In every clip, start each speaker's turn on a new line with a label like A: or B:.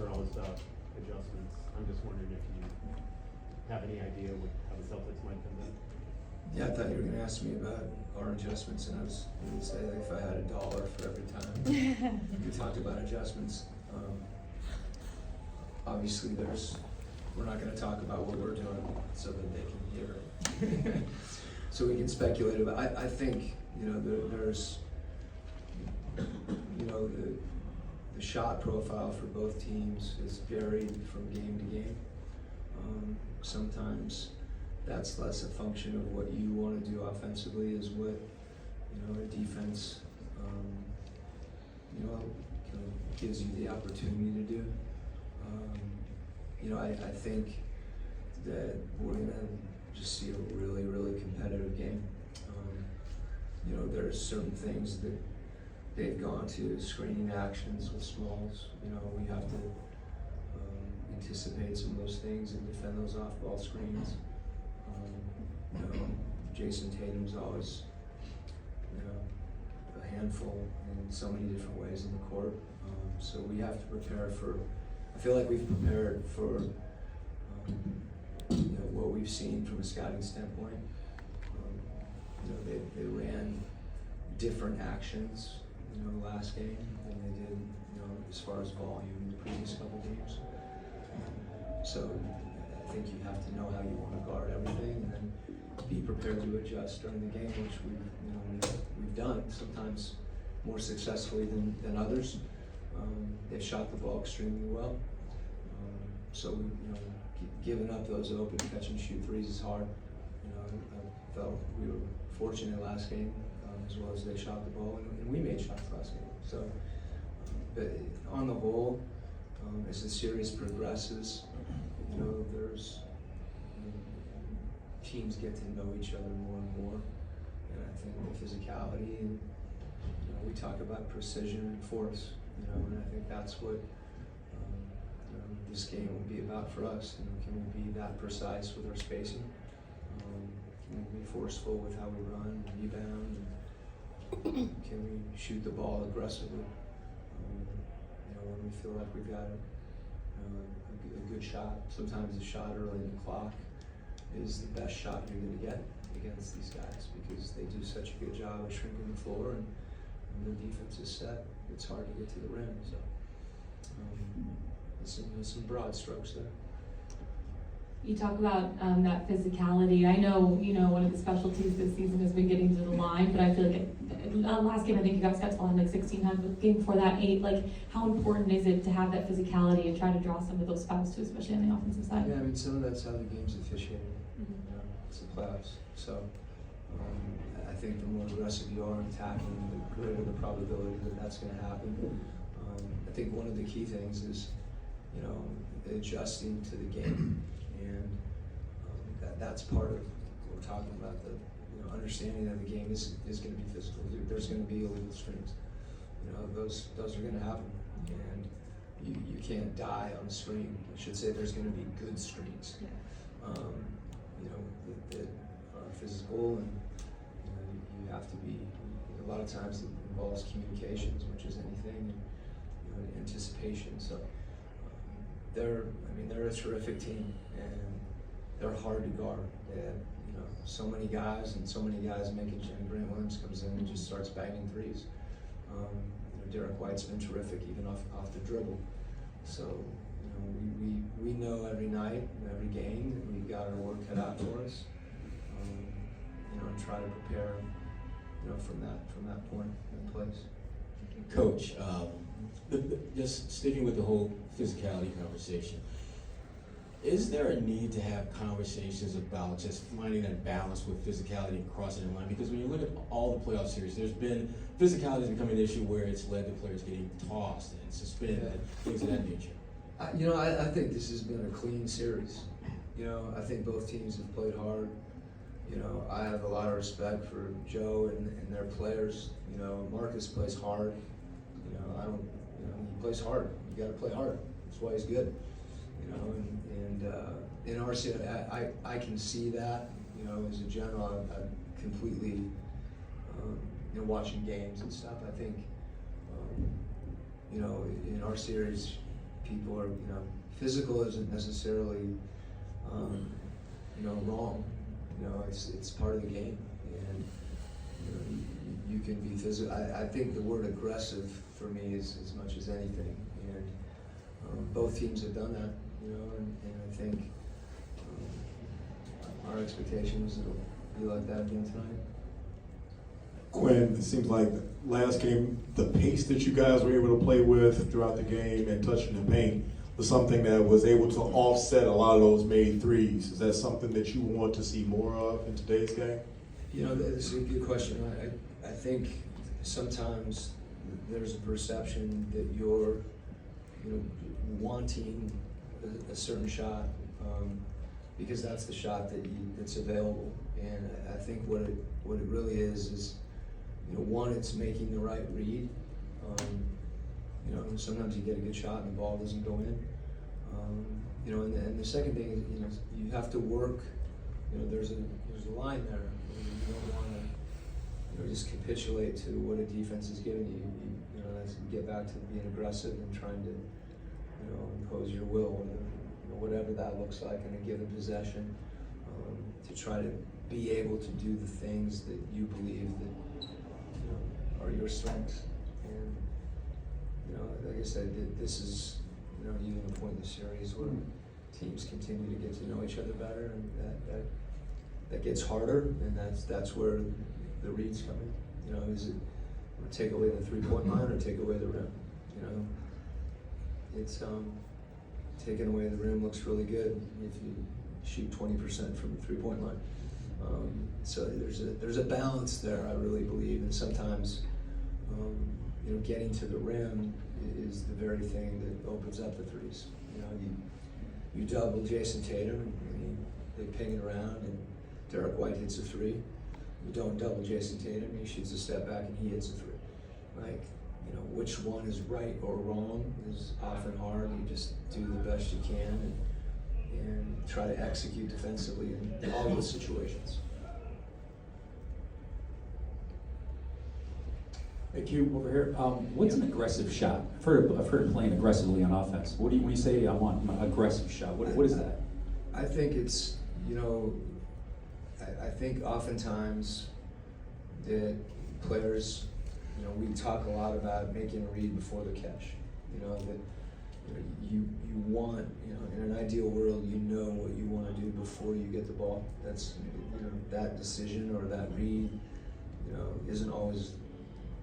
A: are always about adjustments. I'm just wondering if you have any idea how the Celtics might come in.
B: Yeah, I thought you were going to ask me about our adjustments, and I was going to say like, if I had $1 for every time we talked about adjustments. Obviously, we're not going to talk about what we're doing so that they can hear it. So we can speculate about. I think there's the shot profile for both teams is varied from game to game. Sometimes that's less a function of what you want to do offensively is what a defense kind of gives you the opportunity to do. I think that we're gonna just see a really, really competitive game. There's certain things that they've gone to, screening actions with smalls. We have to anticipate some of those things and defend those off-ball screens. Jason Tatum's always, a handful in so many different ways in the court. So we have to prepare for. I feel like we've prepared for what we've seen from a scouting standpoint. They ran different actions, last game than they did, as far as volume in the previous couple games. So I think you have to know how you want to guard everything, and then be prepared to adjust during the game, which we've done sometimes more successfully than others. They've shot the ball extremely well. So giving up those open catch and shoot threes is hard. I felt we were fortunate last game, as well as they shot the ball, and we made shots last game. So, but on the whole, as the series progresses, there's teams get to know each other more and more, and I think the physicality and we talk about precision and force, and I think that's what this game will be about for us. Can we be that precise with our spacing? Can we be forceful with how we run and rebound? And can we shoot the ball aggressively? When we feel like we've got a good shot. Sometimes a shot early in the clock is the best shot you're going to get against these guys because they do such a good job of shrinking the floor, and when the defense is set, it's hard to get to the rim. So some broad strokes there.
C: You talk about that physicality. I know, one of the specialties this season has been getting to the line, but I feel like last game I think you guys got to line like 16 times, but the game before that 8. Like, how important is it to have that physicality and try to draw some of those fouls too, especially on the offensive side?
B: Yeah, some of that's how the game's officiated. It's the playoffs. So I think the more aggressive you are in attacking, the greater the probability that that's going to happen. I think one of the key things is, adjusting to the game. And that's part of what we're talking about, the understanding that the game is going to be physical. There's going to be illegal screens. Those are going to happen, and you can't die on a screen. I should say there's going to be good screens. That are physical, and you have to be. A lot of times it involves communication as much as anything, and anticipation. So they're a terrific team, and they're hard to guard. They have, so many guys, and so many guys make it. And Grant Williams comes in and just starts banging threes. Derek White's been terrific, even off the dribble. So, we know every night, every game, that we've got our work cut out for us. And try to prepare, from that point in place.
D: Coach, just sticking with the whole physicality conversation, is there a need to have conversations about just finding that balance with physicality and crossing the line? Because when you look at all the playoff series, there's been physicality has become an issue where it's led to players getting tossed and suspended, and things of that nature.
B: I think this has been a clean series. I think both teams have played hard. I have a lot of respect for Joe and their players. Marcus plays hard. He plays hard. You got to play hard. That's why he's good. And in our city, I can see that. As a general, I'm completely, watching games and stuff. I think, in our series, people are, physical isn't necessarily, wrong. It's part of the game, and you can be physical. I think the word aggressive for me is as much as anything, and both teams have done that, and I think our expectation is it'll be like that again tonight.
E: Quinn, it seems like last game, the pace that you guys were able to play with throughout the game and touching the paint was something that was able to offset a lot of those made threes. Is that something that you want to see more of in today's game?
B: That's a good question. I think sometimes there's a perception that you're, wanting a certain shot because that's the shot that's available. And I think what it really is one, it's making the right read. Sometimes you get a good shot and the ball doesn't go in. And the second thing is, you have to work. There's a line there. You don't want to, just capitulate to what a defense is giving you. That's get back to being aggressive and trying to, impose your will, whatever that looks like in a given possession, to try to be able to do the things that you believe that are your strengths. And like I said, this is even the point in the series where teams continue to get to know each other better, and that gets harder, and that's where the reads come in. Is it take away the 3-point line or take away the rim? It's taking away the rim looks really good if you shoot 20% from the 3-point line. So there's a balance there, I really believe, and sometimes getting to the rim is the very thing that opens up the threes. You double Jason Tatum, and they ping it around, and Derek White hits a three. You don't double Jason Tatum, he shoots a step back and he hits a three. Which one is right or wrong is often hard. You just do the best you can and try to execute defensively in all those situations.
F: Hey, Q, over here. What's an aggressive shot? I've heard of playing aggressively on offense. When you say I want an aggressive shot, what is that?
B: I think it's, I think oftentimes that players, we talk a lot about making a read before the catch. That you want, in an ideal world, what you want to do before you get the ball. That's, that decision or that read, isn't always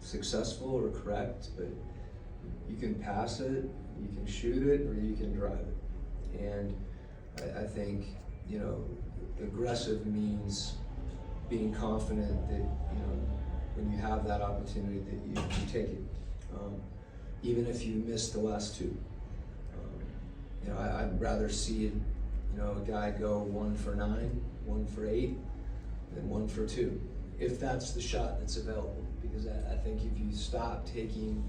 B: successful or correct, but you can pass it, you can shoot it, or you can drive it. And I think, aggressive means being confident that, when you have that opportunity that you take it, even if you miss the last two. I'd rather see it, a guy go 1 for 9, 1 for 8, than 1 for 2, if that's the shot that's available. Because I think if you stop taking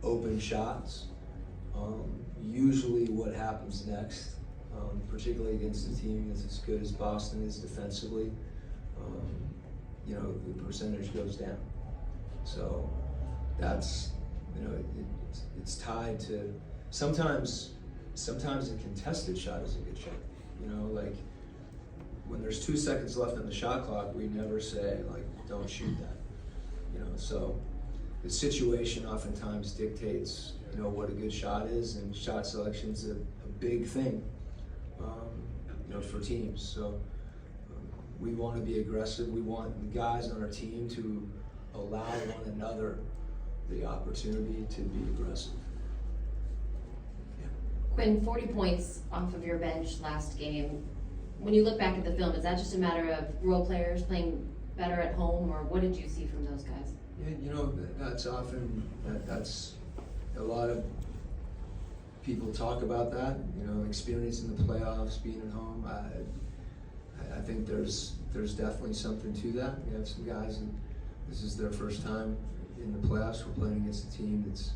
B: open shots, usually what happens next, particularly against a team that's as good as Boston is defensively, the percentage goes down. So that's, it's tied to, sometimes a contested shot is a good shot. Like when there's 2 seconds left on the shot clock, we never say, don't shoot that. So the situation oftentimes dictates, what a good shot is, and shot selection is a big thing, for teams. So we want to be aggressive. We want the guys on our team to allow one another the opportunity to be aggressive.
G: Quinn, 40 points off of your bench last game. When you look back at the film, is that just a matter of role players playing better at home, or what did you see from those guys?
B: Yeah, that's often, that's a lot of people talk about that, experience in the playoffs, being at home. I think there's definitely something to that. We have some guys, and this is their first time in the playoffs. We're playing against a team that's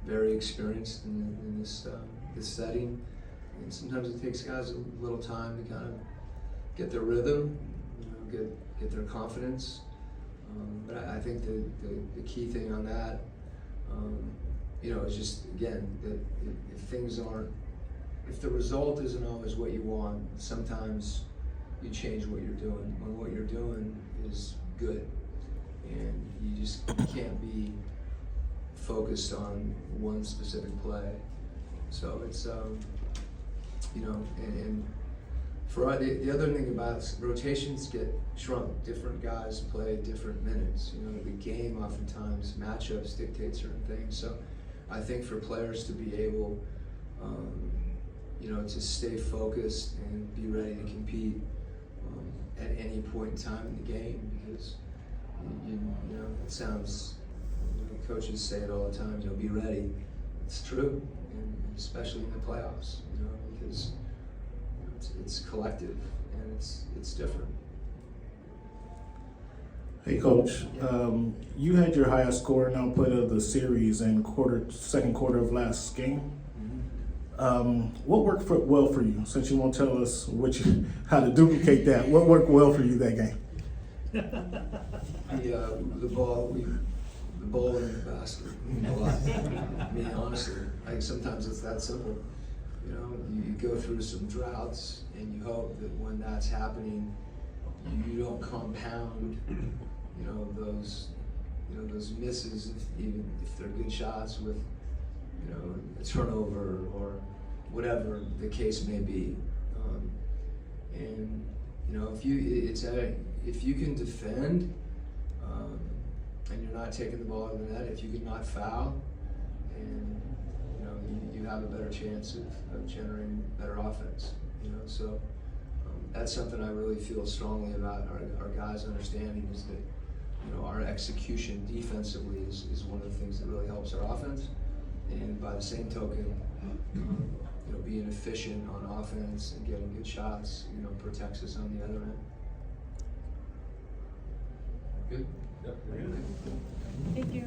B: very experienced in this setting, and sometimes it takes guys a little time to kind of get their rhythm, get their confidence. But I think the key thing on that you know, it's just, again, that if things aren't, if the result isn't always what you want, sometimes you change what you're doing when what you're doing is good. And you just can't be focused on one specific play. So it's, you know, and for the other thing about it, rotations get shrunk. Different guys play different minutes. You know, the game oftentimes, matchups dictate certain things. So I think for players to be able, you know, to stay focused and be ready to compete at any point in time in the game, because you know, it sounds, you know, coaches say it all the time, you know, be ready. It's true, and especially in the playoffs, you know, because you know, it's collective and it's different.
H: Hey Coach, you had your highest scoring output of the series in second quarter of last game. What worked well for you? Since you won't tell us how to duplicate that, what worked well for you that game?
B: The ball in the basket. I mean, honestly, sometimes it's that simple. You know, you go through some droughts, and you hope that when that's happening, you don't compound, you know, those misses, even if they're good shots, with, you know, a turnover or whatever the case may be. And you know, if you can defend, and you're not taking the ball out of the net, if you can not foul, and you know, you have a better chance of generating better offense. You know, so that's something I really feel strongly about. Our guys understanding is that, you know, our execution defensively is one of the things that really helps our offense, and by the same token, you know, being efficient on offense and getting good shots, you know, protects us on the other end. Good.
I: Thank you.